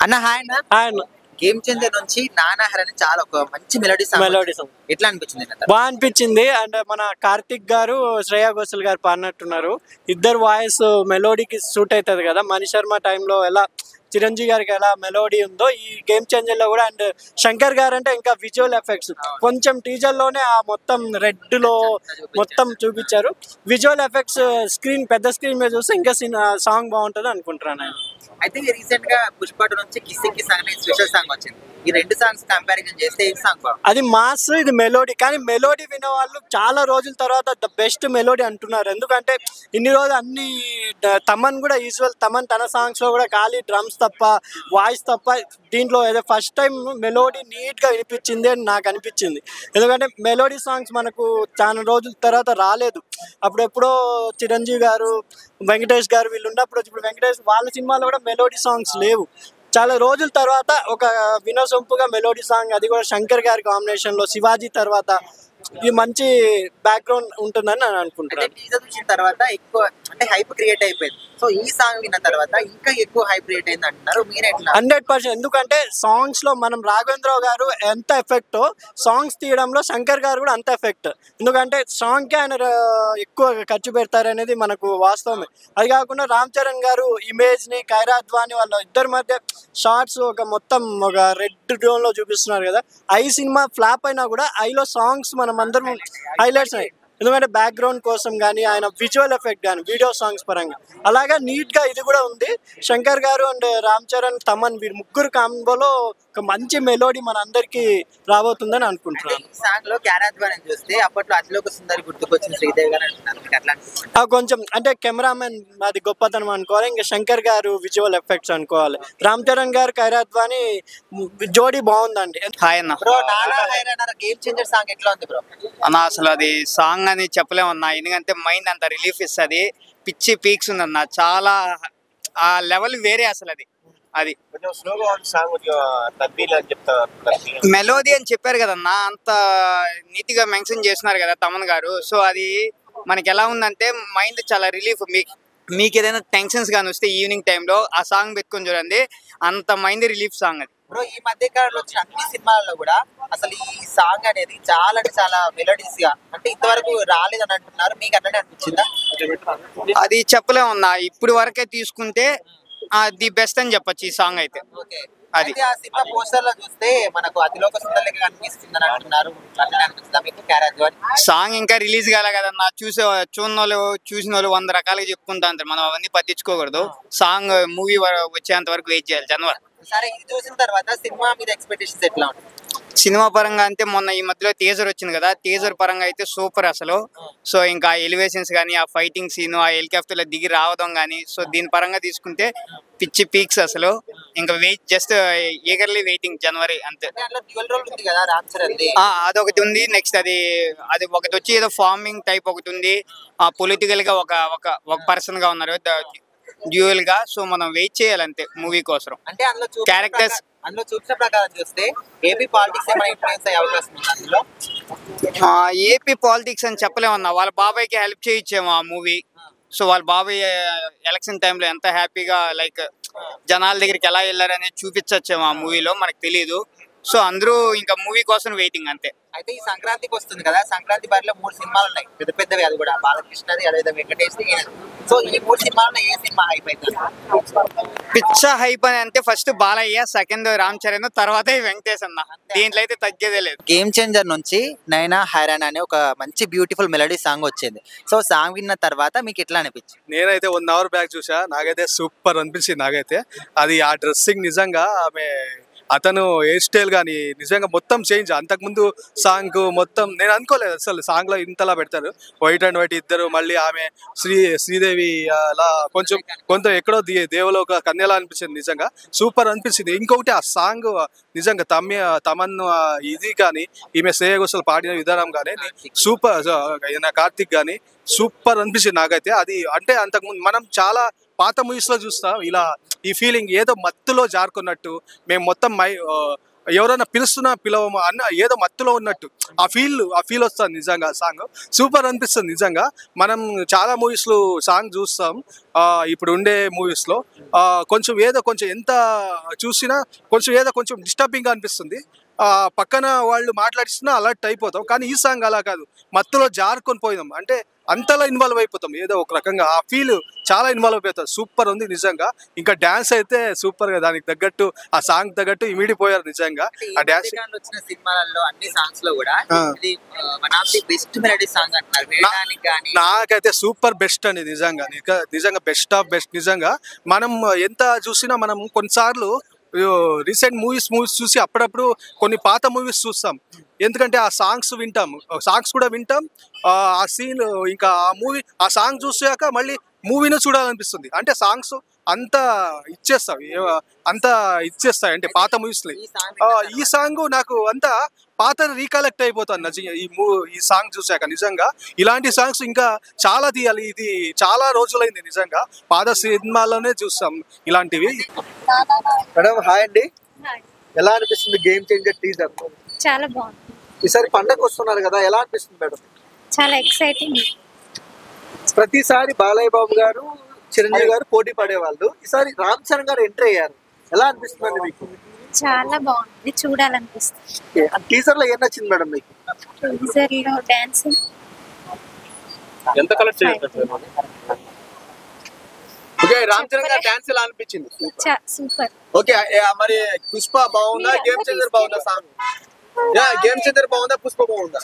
అన్న హాయ్ అన్న. హాయ్ అన్న. గేమ్ చేంజర్ నుంచి నానా హర్ అని చాలా ఒక మంచి మెలోడీ సాంగ్. ఎట్లా అనిపించింది? బాగా అనిపించింది. అండ్ మన కార్తిక్ గారు శ్రేయా ఘోషల్ గారు పాడినట్టున్నారు. ఇద్దరు వాయిస్ మెలోడీకి సూట్ అవుతుంది కదా. మణి శర్మ టైంలో ఎలా చిరంజీవి గారికి ఎలా మెలోడీ ఉందో ఈ గేమ్ చేంజర్ లో కూడా. అండ్ శంకర్ గారు అంటే ఇంకా విజువల్ ఎఫెక్ట్స్ కొంచెం టీజర్ లోనే ఆ మొత్తం రెడ్ లో మొత్తం చూపించారు. విజువల్ ఎఫెక్ట్స్ స్క్రీన్ పెద్ద స్క్రీన్ మీద చూస్తే ఇంకా సాంగ్ బాగుంటుంది అనుకుంటున్నాను నేను. అయితే రీసెంట్ గా పుష్ప నుంచి కిస్సింగ్ కి సాంగ్ స్పెషల్ సాంగ్ వచ్చింది. ఈ రెండు సాంగ్స్ కంపారిజన్ చేస్తే ఏ సాంగ్? అది మాస్, ఇది మెలోడీ. కానీ మెలోడీ వినే వాళ్ళు చాలా రోజుల తర్వాత ద బెస్ట్ మెలోడీ అంటున్నారు. ఎందుకంటే ఇన్ని రోజులు అన్ని తమన్ కూడా యూజువల్ తమన్ తన సాంగ్స్ లో కూడా ఖాళీ డ్రమ్స్ తప్ప వాయిస్ తప్ప దీంట్లో ఏదో ఫస్ట్ టైం మెలోడీ నీట్ గా వినిపించింది అని నాకు అనిపించింది. ఎందుకంటే మెలోడీ సాంగ్స్ మనకు చాలా రోజుల తర్వాత రాలేదు. అప్పుడెప్పుడో చిరంజీవి గారు, వెంకటేష్ గారు వీళ్ళు ఉన్నప్పుడు, ఇప్పుడు వెంకటేష్ వాళ్ళ సినిమాలో కూడా మెలోడీ సాంగ్స్ లేవు. చాలా రోజుల తర్వాత ఒక వినసొంపుగా మెలోడీ సాంగ్, అది కూడా శంకర్ గారి కాంబినేషన్ లో శివాజీ తర్వాత, ఇది మంచి బ్యాక్గ్రౌండ్ ఉంటుందని నేను అనుకుంటున్నాను. టీజర్ చూసిన తర్వాత ఎక్కువ అంటే హైప్ క్రియేట్ అయిపోయింది. సో ఈ సాంగ్ విన్న తర్వాత ఇంకా ఎక్కువ హైప్ క్రియేట్ అయింది అంటున్నారు. మీరు ఎట్లా? 100%. ఎందుకంటే సాంగ్స్ లో మనం రాఘవేంద్రరావు గారు ఎంత ఎఫెక్ట్, సాంగ్స్ తీయడంలో శంకర్ గారు కూడా అంత ఎఫెక్ట్. ఎందుకంటే సాంగ్ కి ఆయన ఎక్కువ ఖర్చు పెడతారు అనేది మనకు వాస్తవమే. అది కాకుండా రామ్ చరణ్ గారు ఇమేజ్ ని, ఖైరాద్వాని వాళ్ళ ఇద్దరి మధ్య షార్ట్స్ ఒక మొత్తం ఒక రెడ్ టోన్ లో చూపిస్తున్నారు కదా. ఐ సినిమా ఫ్లాప్ అయినా కూడా ఐలో సాంగ్స్ మనం అందరం హైలైట్స్ అయ్యాయి. ఎందుకంటే బ్యాక్గ్రౌండ్ కోసం కానీ, ఆయన విజువల్ ఎఫెక్ట్ కానీ, వీడియో సాంగ్స్ పరంగా అలాగా నీట్ గా ఇది కూడా ఉంది. శంకర్ గారు అండ్ రామ్ చరణ్, తమన్ వీరు ముగ్గురు కాంబోలో ఒక మంచి మెలోడీ మన అందరికి రాబోతుందని అనుకుంటున్నాను. ఈ సాంగ్ లో క్యారాద్వాని చూస్తే అప్పట్లో అతిలోక సుందరి గుర్తుకొచ్చిన శ్రీదేవి గారు అంటున్నారు. కొంచెం అంటే కెమెరామెన్ అది గొప్పతనం అనుకోవాలి. ఇంకా శంకర్ గారు విజువల్ ఎఫెక్ట్స్ అనుకోవాలి. రామ్ చరణ్ గారు, ఖైరాద్వాని జోడీ బాగుందండి. హాయ్ అన్న. బ్రో నానా హైర్ అన్న గేమ్ చేంజర్ సాంగ్ ఎట్లా ఉంది బ్రో? అన్న అసలు అది సాంగ్ అని చెప్పలేమన్నా. ఎందుకంటే మైండ్ అంత రిలీఫ్ ఇస్తుంది. పిచ్చి పీక్స్ ఉందన్న, చాలా ఆ లెవెల్ వేరే అసలు. అది మెలోడీ అని చెప్పారు కదన్నా, అంత నీట్ గా మెన్షన్ చేస్తున్నారు కదా తమన్ గారు. సో అది మనకి ఎలా ఉందంటే మైండ్ చాలా రిలీఫ్. మీకు ఏదైనా టెన్షన్స్ కానీ వస్తే ఈవినింగ్ టైంలో ఆ సాంగ్ పెట్టుకొని చూడండి, అంత మైండ్ రిలీఫ్ సాంగ్ అది. బ్రో ఈ మధ్య కాలంలో వచ్చిన అన్ని సినిమాలలో కూడా అసలు ఈ సాంగ్ అనేది చాలా అంటే చాలా మెలోడీస్ గా, అంటే ఇంతవరకు రాలేదని అంటున్నారు. మీకు అట్లనే అనిపించిందా? అది చెప్పలేమన్నా. ఇప్పుడు వరకే తీసుకుంటే ది బెస్ట్ అని చెప్పొచ్చు ఈ సాంగ్ అయితే. అది ఆ సినిమా పోస్టర్ లో చూస్తే మనకు అతిలోక సుందరిగా కనిపిస్తుందని అంటున్నారు. అట్లనే అనిపిస్తుందా మీకు క్యారాద్వాని? సాంగ్ ఇంకా రిలీజ్ కాలే కదన్నా. చూసిన వాళ్ళు 100 రకాలుగా చెప్పుకుంటా అంటారు. మనం అవన్నీ పట్టించుకోకూడదు. సాంగ్ మూవీ వచ్చేంత వరకు వెయిట్ చేయాలి జనవరి. సరే, ఇది చూసిన తర్వాత సినిమా మీద ఎక్స్పెక్టేషన్స్ ఎట్లా ఉంటాయి? సినిమా పరంగా అంటే మొన్న ఈ మధ్యలో టీజర్ వచ్చింది కదా, టీజర్ పరంగా అయితే సూపర్ అసలు. సో ఇంకా ఎలివేషన్స్ కానీ, ఆ ఫైటింగ్ సీన్, ఆ హెలికాప్టర్ లో దిగి రావడం కానీ, సో దీని పరంగా తీసుకుంటే పిచ్చి పీక్స్ అసలు. ఇంకా వెయిట్, జస్ట్ ఈగర్లీ వెయిటింగ్ జనవరి అంతే. అదొకటి ఉంది. నెక్స్ట్ అది ఒకటి వచ్చి ఏదో ఫార్మింగ్ టైప్ ఒకటి ఉంది. పొలిటికల్ గా ఒక పర్సన్ గా ఉన్నారు డ్యూయల్ గా. సో మనం వెయిట్ చేయాలంతే మూవీ కోసం. అంటే క్యారెక్టర్స్ అందులో చూసిన ప్రకారం చూస్తే ఏపీ పాలిటిక్స్ ఏమైనా ఇన్ఫ్లుయెన్స్ అయ్యే అవకాశం ఉంది అందులో? ఏపీ పాలిటిక్స్ అని చెప్పలేమన్నా. వాళ్ళ బాబాయ్కి హెల్ప్ చేయించాము ఆ మూవీ. సో వాళ్ళ బాబాయ్ ఎలక్షన్ టైంలో ఎంత హ్యాపీగా లైక్ జనాల దగ్గరికి ఎలా వెళ్ళారనేది చూపించచ్చాము ఆ మూవీలో, మనకు తెలియదు. సో అందరూ ఇంకా మూవీ కోసం వెయిటింగ్ అంతే. అయితే ఈ సంక్రాంతికి వస్తుంది కదా, సంక్రాంతి బారిలో 3 సినిమాలు ఉన్నాయి, పెద్ద పెద్దవి. అది కూడా బాలకృష్ణది, అదే వెంకటేష్. సో ఈ 3 సినిమాల్లో ఏ సినిమా హైప్ అవుతుంది? పిచ్చ హైప్ అని అంటే ఫస్ట్ బాలయ్య, సెకండ్ రామ్ చరణ్, తర్వాత వెంకటేష్ అన్న. దీంట్లో అయితే తగ్గేదే లేదు. గేమ్ చేంజర్ నుంచి నైనా హైరాన్ అనే ఒక మంచి బ్యూటిఫుల్ మెలోడీ సాంగ్ వచ్చింది. సో సాంగ్ విన్న తర్వాత మీకు ఎట్లా అనిపించింది? నేనైతే 1 అవర్ బ్యాక్ చూసా, నాకైతే సూపర్ అనిపించింది. నాకైతే అది ఆ డ్రెస్సింగ్ నిజంగా, ఆమె అతను హెయిర్ స్టైల్ కానీ నిజంగా మొత్తం చేంజ్. అంతకుముందు సాంగ్ మొత్తం నేను అనుకోలేదు అసలు సాంగ్ లో ఇంతలా పెడతారు. వైట్ అండ్ వైట్ ఇద్దరు, మళ్ళీ ఆమె శ్రీదేవి అలా కొంచెం ఎక్కడో దేవలోక కన్యలా అనిపించింది. నిజంగా సూపర్ అనిపించింది. ఇంకొకటి ఆ సాంగ్ నిజంగా తమన్ ఇది కానీ, ఈమె శ్రేయ ఘోషల్ పాడిన విధానం కానీ సూపర్. కార్తిక్ కానీ సూపర్ అనిపించింది నాకైతే. అది అంటే అంతకుముందు మనం చాలా పాత మూవీస్ లో చూస్తాం ఇలా ఈ ఫీలింగ్, ఏదో మత్తులో జారుకున్నట్టు మేము మొత్తం ఎవరైనా పిలుస్తున్నా పిలవమా అన్న ఏదో మత్తులో ఉన్నట్టు ఆ ఫీల్ వస్తుంది నిజంగా. సాంగ్ సూపర్ అనిపిస్తుంది నిజంగా. మనం చాలా మూవీస్లో సాంగ్ చూస్తాం, ఇప్పుడు ఉండే మూవీస్లో కొంచెం ఎంత చూసినా కొంచెం డిస్టర్బింగ్గా అనిపిస్తుంది. పక్కన వాళ్ళు మాట్లాడిస్తున్నా అలర్ట్ అయిపోతాం, కానీ ఈ సాంగ్ అలా కాదు, మత్తులో జారుకొని పోయినాం అంటే అంతలా ఇన్వాల్వ్ అయిపోతాం, ఏదో ఒక రకంగా ఆ ఫీల్ చాలా ఇన్వాల్వ్ అయిపోతాం. సూపర్ ఉంది నిజంగా. ఇంకా డాన్స్ అయితే సూపర్ గా, దానికి తగ్గట్టు ఆ సాంగ్ తగ్గట్టు ఇమిడిపోయారు నిజంగా. ఆ డాన్స్ వచ్చిన సినిమాలలో అన్ని సాంగ్స్ లో కూడా ఇది one of the best melody song అంటున్నారు వినడానికి. కానీ నాకైతే సూపర్ బెస్ట్ అండి నిజంగా బెస్ట్ ఆఫ్ బెస్ట్. నిజంగా మనం ఎంత చూసినా మనం కొన్నిసార్లు రీసెంట్ మూవీస్ చూసి అప్పుడప్పుడు కొన్ని పాత మూవీస్ చూస్తాం, ఎందుకంటే ఆ సాంగ్స్ కూడా వింటాం. ఆ సీన్ ఇంకా ఆ మూవీ ఆ సాంగ్ చూసాక మళ్ళీ మూవీని చూడాలనిపిస్తుంది. అంటే సాంగ్స్ అంత ఇచ్చేస్తాయి అంటే పాత మూవీస్ లో. ఈ సాంగ్ నాకు అంతా పాత రీకలెక్ట్ అయిపోతాను ఈ సాంగ్ చూసాక. నిజంగా ఇలాంటి సాంగ్స్ ఇంకా చాలా తీయాలి, ఇది చాలా రోజులైంది నిజంగా, పాత సినిమాల్లోనే చూస్తాం ఇలాంటివి. మేడం హాయ్ అండి, ఎలా అనిపిస్తుంది గేమ్ చేంజర్ టీజర్? చాలా బాగుంది. ఈసారి పండగ వస్తున్నారు కదా, ఎలా అనిపిస్తుంది మేడం? చాలా ఎక్సైటింగ్. ప్రతిసారి బాలయ్య బాబు గారు చిరంజీవి గారు పోటీ పడేవాళ్ళు, ఈసారి రామ్ చరణ్ గారు ఎంట్రీ అయ్యారు, ఎలా అనిపిస్తుంది మీకు? చాలా బాగుంది, చూడాలనిపిస్తుంది. టీజర్ లో ఏం నచ్చింది మేడం మీకు? టీజర్ లో డాన్స్ ఎంత కలెక్ట్ చేస్తారు? ఓకే, రామ్ చరణ్ గారు డాన్స్ ఎలా అనిపించింది? సూపర్. ఓకే, మరి పుష్ప బాగుందా, గేమ్ చేంజర్ బాగుందా? సాంగ్ గేమ్ చేంజర్ బాగుందా, పుష్ప బాగుందా?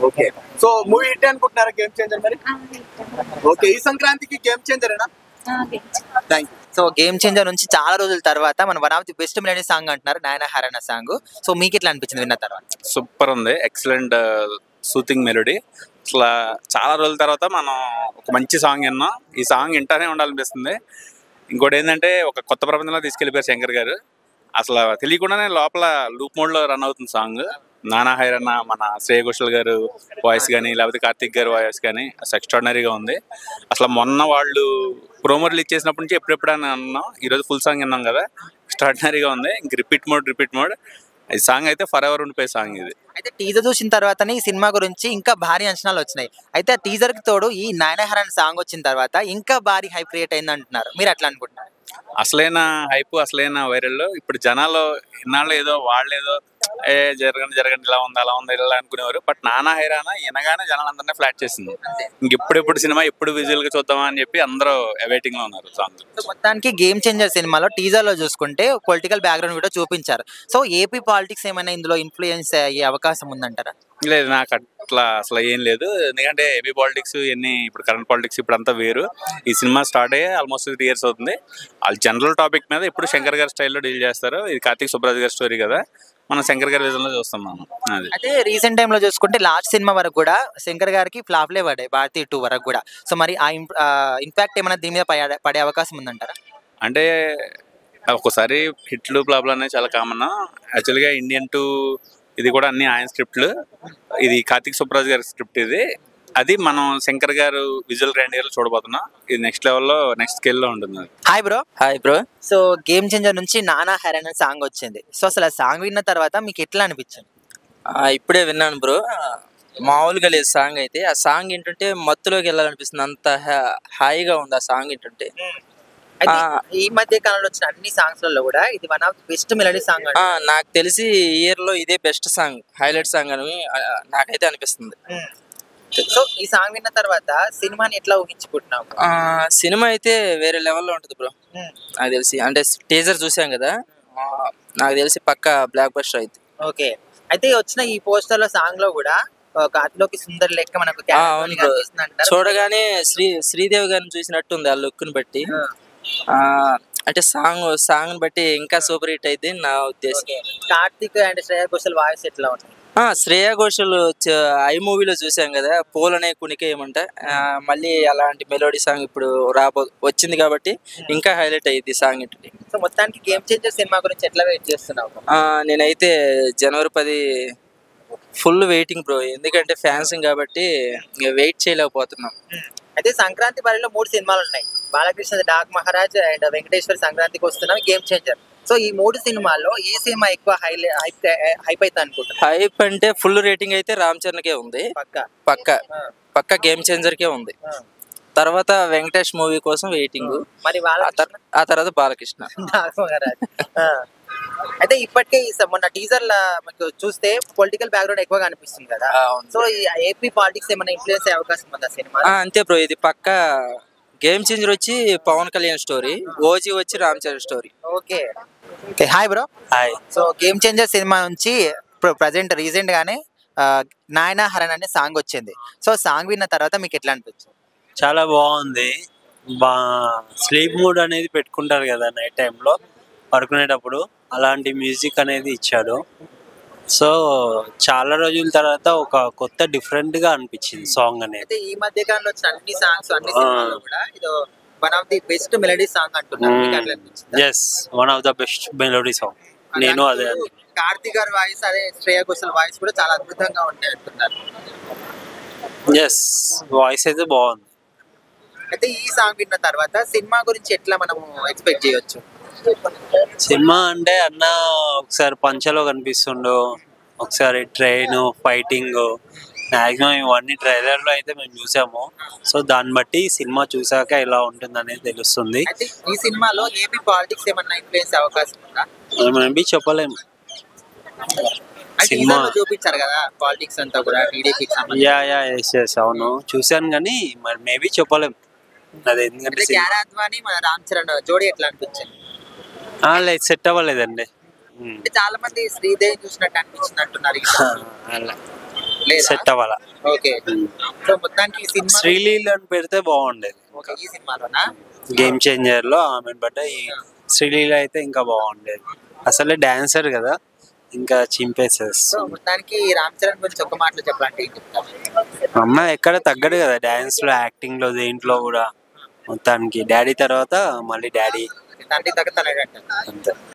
ఓకే, సో మూవీ హిట్ అనుకుంటున్నారా గేమ్ చేంజర్ మరి? ఓకే, ఈ సంక్రాంతికి గేమ్ చేంజరేనా? Thank you. So game changer నుంచి చాలా రోజుల తర్వాత మన one of the best melody song అంటున్నారు నాయన హరణ సాంగ్. సో మీకు ఎట్లా అనిపించింది విన్న తర్వాత? సూపర్ ఉంది, ఎక్సలెంట్ సూతింగ్ మెలోడీ. అసలు చాలా రోజుల తర్వాత మనం ఒక మంచి సాంగ్ విన్నాం, ఈ సాంగ్ వింటానే ఉండాలనిపిస్తుంది. ఇంకోటి ఏంటంటే ఒక కొత్త ప్రపంచంలో తీసుకెళ్ళిపోయారు శంకర్ గారు. అసలు తెలియకుండానే లోపల లూప్ మోడ్ లో రన్ అవుతుంది సాంగ్. నానా హైరన్న, మన శ్రేయ ఘోషల్ గారు వాయిస్ కానీ, లేకపోతే కార్తిక్ గారు వాయిస్ కానీ అసలు ఎక్స్ట్రాడినరీగా ఉంది. అసలు మొన్న వాళ్ళు ప్రోమో రిలీజ్ చేసినప్పటి నుంచి ఎప్పుడెప్పుడు అని అన్నాం, ఈరోజు ఫుల్ సాంగ్ విన్నాం కదా, ఎక్స్ట్రాడినరీగా ఉంది. ఇంక రిపీట్ మోడ్ ఈ సాంగ్ అయితే ఫర్ ఎవర్ ఉండిపోయే సాంగ్ ఇది. అయితే టీజర్ చూసిన తర్వాతనే ఈ సినిమా గురించి ఇంకా భారీ అంచనాలు వచ్చినాయి. అయితే ఆ టీజర్ కి తోడు ఈ నాయన హరణ సాంగ్ వచ్చిన తర్వాత ఇంకా భారీ హైప్ క్రియేట్ అయింది అంటున్నారు, మీరు అట్లా అనుకుంటున్నారు? అసలైన హైప్, అసలైన వైరల్. ఇప్పుడు జనాలు ఇన్నాళ్ళు ఏదో వాళ్ళేదో జరగండి ఇలా ఉంది అలా ఉంది ఇలా అనుకునేవారు. బట్ నానా హైరానా వినగానే జనాలందరినీ ఫ్లాట్ చేసింది. ఇంకెప్పుడు సినిమా ఎప్పుడు విజువల్ గా చూద్దామా అని చెప్పి అందరూ అవైటింగ్ లో ఉన్నారు సాంగ్. మొత్తానికి గేమ్ చేంజర్ సినిమాలో టీజర్ లో చూసుకుంటే పొలిటికల్ బ్యాక్గ్రౌండ్ కూడా చూపించారు. సో ఏపీ పాలిటిక్స్ ఏమైనా ఇందులో ఇన్ఫ్లుయెన్స్ అయ్యే అవకాశం ఉందంటారా? లేదు, నాకు అట్లా అసలు ఏం లేదు. ఎందుకంటే ఏపీ పాలిటిక్స్ ఇవన్నీ ఇప్పుడు కరెంట్ పాలిటిక్స్ ఇప్పుడు అంతా వేరు. ఈ సినిమా స్టార్ట్ అయ్యి ఆల్మోస్ట్ 3 years అవుతుంది. వాళ్ళు జనరల్ టాపిక్ మీద ఇప్పుడు శంకర్ గారి స్టైల్లో డీల్ చేస్తారు. ఇది కార్తిక్ సుబ్బరాజ్ గారి స్టోరీ కదా, మనం శంకర్ గారి విజన్ లో చూస్తాం మనం. అది అయితే రీసెంట్ టైమ్ లో చూసుకుంటే లాస్ట్ సినిమా వరకు కూడా శంకర్ గారికి ఫ్లాప్లే పడ్డాయి, భారతీ 2 వరకు కూడా. సో మరి ఆ ఇంపాక్ట్ ఏమైనా దీని మీద పడే అవకాశం ఉందంటారా? అంటే ఒక్కోసారి హిట్లు ఫ్లాప్లు అనేవి చాలా కామన్. యాక్చువల్గా ఇండియన్ 2 ఇది కూడా అన్ని ఆయన స్క్రిప్ట్లు. ఇది కార్తిక్ సుబ్బరాజ్ గారి స్క్రిప్ట్ ఇది. అది మనం శంకర్ గారు విజువల్ గ్రాండియర్ చూడబోతున్నాం. ఇది నెక్స్ట్ లెవెల్లో నెక్స్ట్ స్కేల్లో ఉంటుంది. Hi bro. So game changer నుంచి నానా హైరానా సాంగ్ వచ్చింది. సో అసలు ఆ సాంగ్ విన్న తర్వాత మీకు ఎట్లా అనిపించింది? ఇప్పుడే విన్నాను బ్రో, మామూలుగా లేదు సాంగ్ అయితే. ఆ సాంగ్ ఏంటంటే మత్తులోకి వెళ్ళాలనిపిస్తుంది, అంత హాయిగా ఉంది ఆ సాంగ్ ఏంటంటే. అయితే ఈ మధ్య కాలంలో వచ్చిన అన్ని సాంగ్స్ లలో కూడా ఇది one of the best melody song. నాకు తెలిసి ఇయర్ లో ఇదే బెస్ట్ సాంగ్, హైలైట్ సాంగ్ అని నాకైతే అనిపిస్తుంది. సో ఈ సాంగ్ విన్న తర్వాత సినిమాని ఎట్లా ఊహించుకుంటున్నావు? సినిమా అయితే వేరే లెవెల్లో ఉంటుంది బ్రో నాకు తెలిసి. అంటే టీజర్ చూసాం కదా, నాకు తెలిసి పక్కా బ్లాక్ బస్టర్ అయితే. ఓకే, అయితే వచ్చిన ఈ పోస్టర్ లో సాంగ్ లో కూడా అతిలోకి సుందర్ లెక్క మనకు చూడగానే శ్రీదేవి గారిని చూసినట్టుంది ఆ లుక్ ని బట్టి. అంటే సాంగ్ బట్టి ఇంకా సూపర్ హిట్ అయితే నా ఉద్దేశం. కార్తిక్ అండ్ శ్రేయా ఘోషల్ వాయిస్ ఎట్లా ఉంటుంది? శ్రేయా ఘోషల్ ఐ మూవీలో చూసాం కదా, పూలనే కునికేయమంట. మళ్ళీ అలాంటి మెలోడీ సాంగ్ ఇప్పుడు వచ్చింది కాబట్టి ఇంకా హైలైట్ అయ్యింది సాంగ్ ఏంటి. సో మొత్తానికి గేమ్ చేంజర్ సినిమా గురించి ఎట్లా వెయిట్ చేస్తున్నావు? నేనైతే January 10 ఫుల్ వెయిటింగ్ బ్రో, ఎందుకంటే ఫ్యాన్స్ కాబట్టి వెయిట్ చేయలేకపోతున్నాం. అయితే సంక్రాంతి బరిలో 3 సినిమాలు ఉన్నాయి. బాలకృష్ణ డాక్ మహారాజ్ అండ్ వెంకటేశ్వర సంక్రాంతికి వస్తున్నాం, గేమ్ చేంజర్. సో ఈ 3 సినిమాల్లో ఏ సినిమా ఎక్కువ హైప్ అవుతుంది అనుకుంటున్నారు? హైప్ అంటే ఫుల్ రేటింగ్ అయితే రామ్ చరణ్కే ఉంది. పక్కా. పక్క పక్క గేమ్ చేంజర్కే ఉంది. తర్వాత వెంకటేష్ మూవీ కోసం వెయిటింగ్. మరి వాళ్ళ ఆ తర్వాత బాలకృష్ణ. అయితే ఇప్పటికే మొన్న టీజర్ లా మీకు చూస్తే పొలిటికల్ బ్యాక్గ్రౌండ్ ఎక్కువగా అనిపిస్తుంది కదా. సో ఈ ఏపీ పాలిటిక్స్ ఏమైనా ఇన్ఫ్లుయెన్స్ అయ్యే అవకాశం ఉందా సినిమా? అంతే బ్రో, ఇది పక్క గేమ్ చేంజర్ వచ్చి పవన్ కళ్యాణ్ స్టోరీ, ఓజీ వచ్చి Ram Charan story. Okay hi bro. Hi. So game changer cinema నుంచి ఇప్పుడు ప్రజెంట్ రీసెంట్ గానే నాయన హరణ్ అనే సాంగ్ వచ్చింది. సో సాంగ్ విన్న తర్వాత మీకు ఎట్లా అనిపించింది? చాలా బాగుంది. స్లీప్ మూడ్ అనేది పెట్టుకుంటారు కదా నైట్ టైంలో పడుకునేటప్పుడు, అలాంటి మ్యూజిక్ అనేది ఇచ్చాడు. సో చాలా రోజుల తర్వాత ఒక కొత్త డిఫరెంట్ గా అనిపించింది సాంగ్ అనేది. ఈ మధ్య కాలంలో వచ్చిన అన్ని సాంగ్స్ అన్ని సినిమాల్లో కూడా ఇది one of the best melody song అంటున్నారు. మీకు అట్లా అనిపించిందా? Yes, one of the best melody song. నేను అదే కార్తీక్ గారి వాయిస్, అదే శ్రేయ ఘోషల్ వాయిస్ కూడా చాలా అద్భుతంగా ఉంటాయి అంటున్నారు. ఎస్, వాయిస్ అయితే బాగుంది. అయితే ఈ సాంగ్ విన్న తర్వాత సినిమా గురించి ఎట్లా మనం ఎక్స్పెక్ట్ చేయొచ్చు? సినిమా అంటే అన్న ఒకసారి పంచలో కనిపిస్తుండు, ఒకసారి ట్రైన్ ఫైటింగ్, మాక్సిమం ఇవన్నీ ట్రైలర్ లో అయితే మేము చూసాము. సో దాన్ని బట్టి సినిమా చూసాక ఎలా ఉంటుంది అనేది తెలుస్తుంది. అయితే ఈ సినిమాలో ఏపీ పాలిటిక్స్ ఏమన్నా ఇన్ఫ్లుయెన్స్ అవకాశం ఉందా? మేబీ చెప్పలేము. సినిమా చూపించారు కదా పాలిటిక్స్ అంతా కూడా టీడీపీకి సంబంధించి. ఎస్ అవును చూసాను, కానీ మరి మేబీ చెప్పలేము అది. ఎందుకంటే క్యారా అద్వానీ మన రామ్ చరణ్ జోడీ ఎట్లా అనిపించింది? సెట్ అవ్వలేదండి. చాలా మంది శ్రీదేవి చూసినట్టు అనిపించింది అంటున్నారు. సెట్ అవ్వాలా. ఓకే. సో మొత్తానికి ఈ సినిమా శ్రీలీల అని పెడితే బాగుండేది. ఈ సినిమాలోనా గేమ్ చేంజర్ లో ఆమె బట్ ఈ శ్రీలీల అయితే ఇంకా బాగుండేది. అసలే డాన్సర్ కదా, ఇంకా చింపేసేస్. సో మొత్తానికి రామ్ చరణ్ గురించి ఒక మాటలో చెప్పాలంటే ఏం చెప్తారు? అమ్మాయి ఎక్కడ తగ్గడు కదా, డాన్స్ లో యాక్టింగ్ లో దేంట్లో కూడా. మొత్తానికి డాడీ తర్వాత మళ్ళీ డాడీ, తండ్రి తగ్గ తనడు అంటారు. అంతే.